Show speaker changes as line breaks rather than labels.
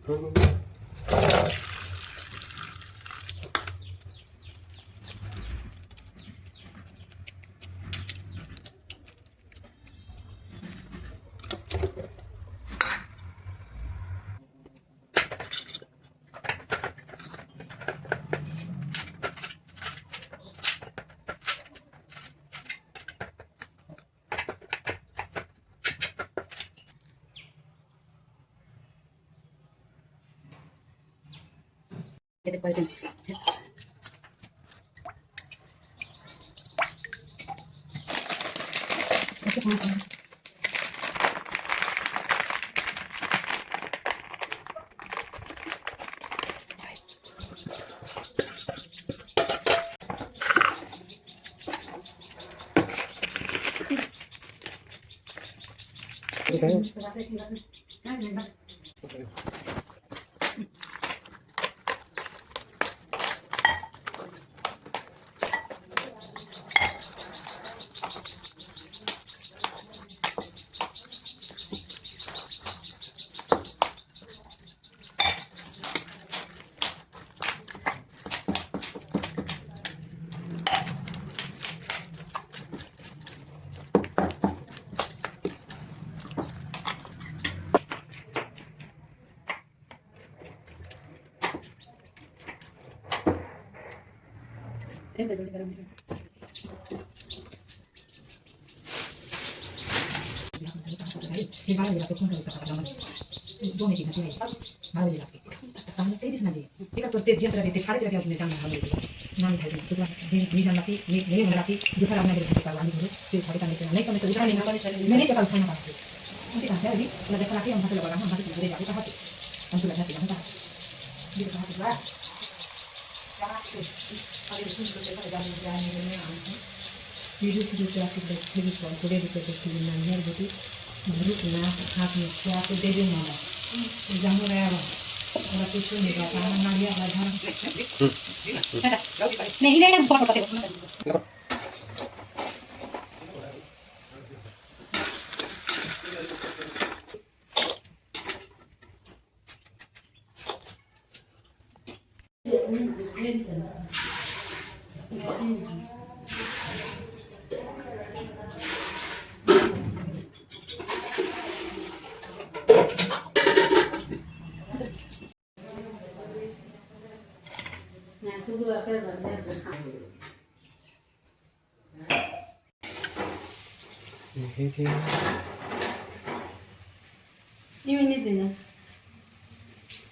Kita balik. Ini dulu garam. Ini baru dilakukan dari kata kata dua meeting sih. Baru dilakukan. Tapi ini sengaja. Jika tuh dia terjadi hari jadi aku jangan hal itu. Nanti hari itu ini jangan lagi, ini lagi, दूसरा हमने देखा था वाली itu, फिर hari kan itu. नहीं कमी तो दूसरा नहीं मैंने चकल खाना पाते. Nanti kan jadi udah देखा lagi हम हाथ लगा हम हाथ से jadi kita hati. हम sudah hati हम tak. Jadi hati lah. Video sudah aku beri contoh dari perspektif nanya jadi menurut nak khasnya siapa dari mana jangan rela orang itu ni kata orang nanya ada nih ini yang buat apa tu ini ni tu